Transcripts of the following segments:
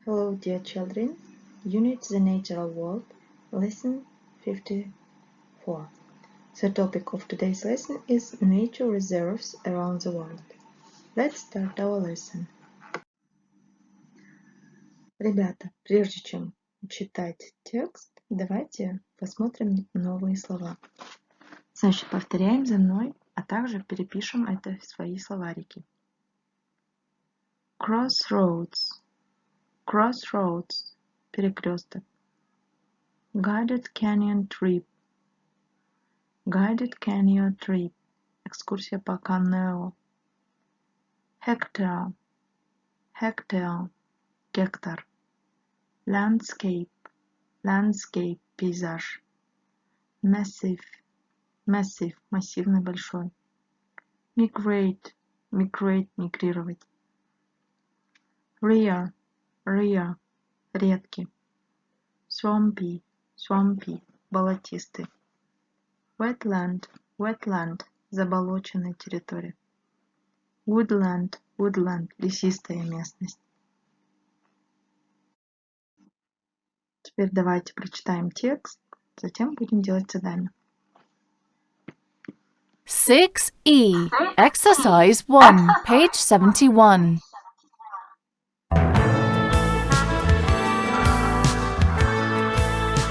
Hello, dear children. Unit The Natural World, Lesson 54. The topic of today's lesson is nature reserves around the world. Let's start our lesson. Ребята, прежде чем читать текст, давайте посмотрим новые слова. Значит, повторяем за мной, а также перепишем это в свои словарики. Crossroads. Crossroads. Перекресток. Guided Canyon Trip. Guided Canyon Trip. Экскурсия по Каньону. Hectare. Hectare. Гектар. Landscape. Landscape. Пейзаж. Massive. Massive. Массивный, большой. Migrate. Migrate. Мигрировать. Rare. Rare. Редкий. Swampy. Swampy. Болотистый. Wetland. Wetland. Заболоченная территория. Woodland. Woodland. Лесистая местность. Теперь давайте прочитаем текст, затем будем делать задание. 6E, Exercise 1, page 71.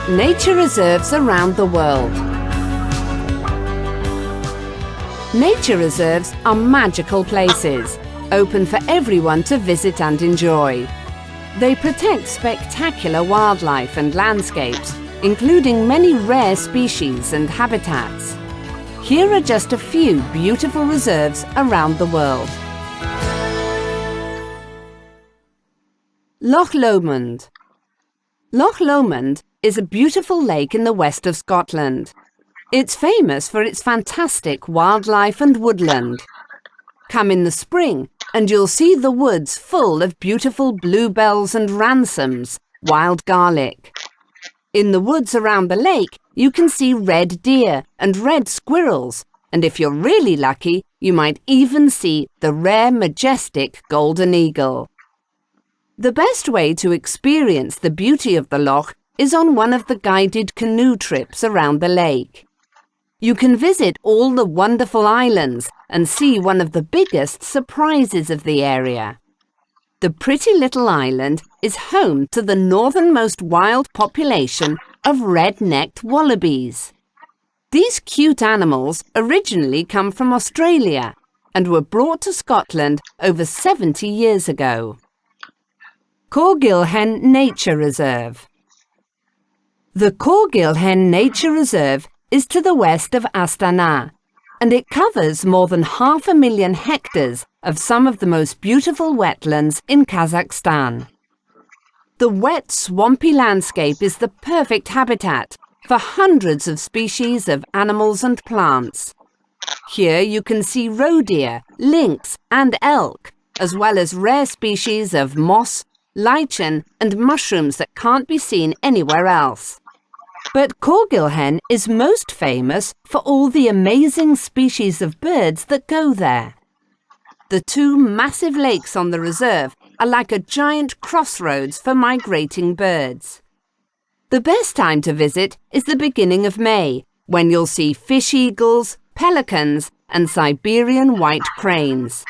Nature reserves around the world. Nature reserves are magical places, open for everyone to visit and enjoy. They protect spectacular wildlife and landscapes, including many rare species and habitats. Here are just a few beautiful reserves around the world. Loch Lomond. Loch Lomond is a beautiful lake in the west of Scotland. It's famous for its fantastic wildlife and woodland. Come in the spring and you'll see the woods full of beautiful bluebells and ransoms, wild garlic. In the woods around the lake, you can see red deer and red squirrels, and if you're really lucky, you might even see the rare majestic golden eagle. The best way to experience the beauty of the loch is on one of the guided canoe trips around the lake. You can visit all the wonderful islands and see one of the biggest surprises of the area. The pretty little island is home to the northernmost wild population of red-necked wallabies. These cute animals originally come from Australia and were brought to Scotland over 70 years ago. Corgilhen Nature Reserve. The Corgilhen Nature Reserve is to the west of Astana, and it covers more than 500,000 hectares of some of the most beautiful wetlands in Kazakhstan. The wet, swampy landscape is the perfect habitat for hundreds of species of animals and plants. Here you can see roe deer, lynx and elk, as well as rare species of moss, lichen and mushrooms that can't be seen anywhere else. But Corgilhen is most famous for all the amazing species of birds that go there. The two massive lakes on the reserve are like a giant crossroads for migrating birds. The best time to visit is the beginning of May, when you'll see fish eagles, pelicans and Siberian white cranes.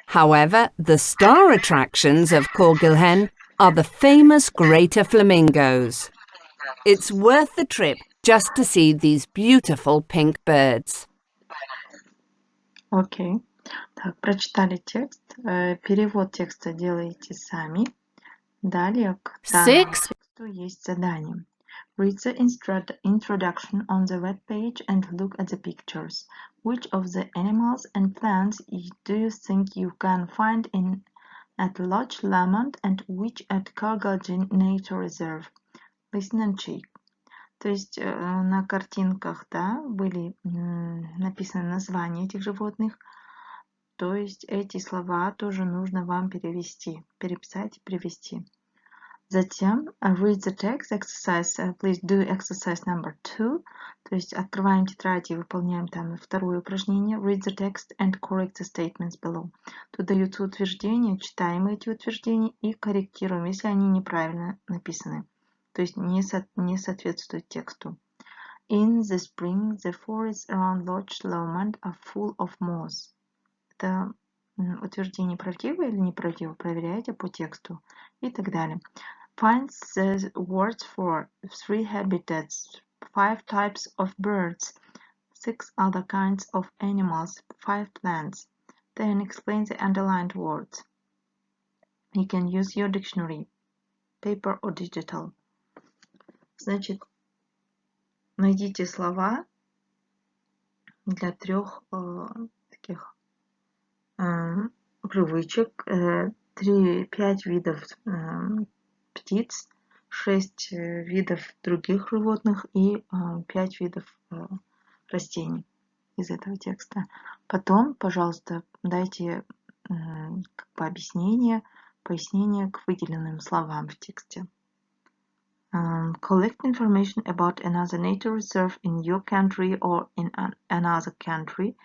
However, the star attractions of Corgilhen are the famous greater flamingos. It's worth the trip just to see these beautiful pink birds. Окей. Так, прочитали текст. Перевод текста делаете сами. Далее к данному тексту есть задание. Read the introduction on the web page and look at the pictures. Which of the animals and plants do you think you can find at Loch Lomond and which at Corgilhen Nature Reserve? Listen and check. То есть на картинках, да, были написаны названия этих животных. То есть эти слова тоже нужно вам перевести, переписать и перевести. Затем read the text exercise, please do exercise number 2. То есть открываем тетрадь и выполняем там второе упражнение. Read the text and correct the statements below. Тут даются утверждения, читаем эти утверждения и корректируем, если они неправильно написаны. То есть не соответствуют тексту. In the spring, the forests around Loch Lomond are full of moss. Это утверждение правдиво или неправдиво, проверяйте по тексту и так далее. Find the words for 3 habitats, 5 types of birds, 6 other kinds of animals, 5 plants. Then explain the underlined words. You can use your dictionary, paper or digital. Значит, найдите слова для 3 таких привычек, 5 видов птиц, 6 видов других животных и 5 видов растений из этого текста. Потом, пожалуйста, дайте пояснение к выделенным словам в тексте. Collect information about another nature reserve in your country or in another country.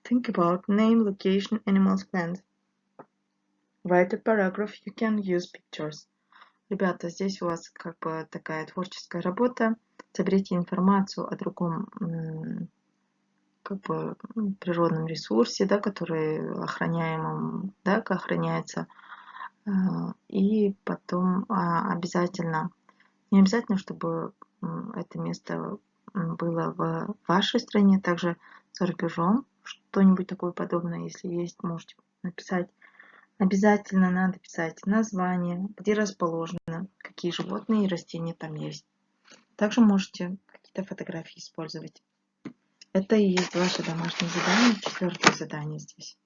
Think about name, location, animals, plants. Write a paragraph. You can use pictures. Ребята, здесь у вас как бы такая творческая работа. Соберите информацию о другом как бы природном ресурсе, да, который охраняемым, да, охраняется. И потом обязательно, не обязательно, чтобы это место было в вашей стране, также за рубежом, что-нибудь такое подобное, если есть, можете написать. Обязательно надо писать название, где расположено, какие животные и растения там есть. Также можете какие-то фотографии использовать. Это и есть ваше домашнее задание, 4-е задание здесь.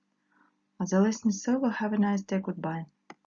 The lesson is over. Have a nice day. Goodbye.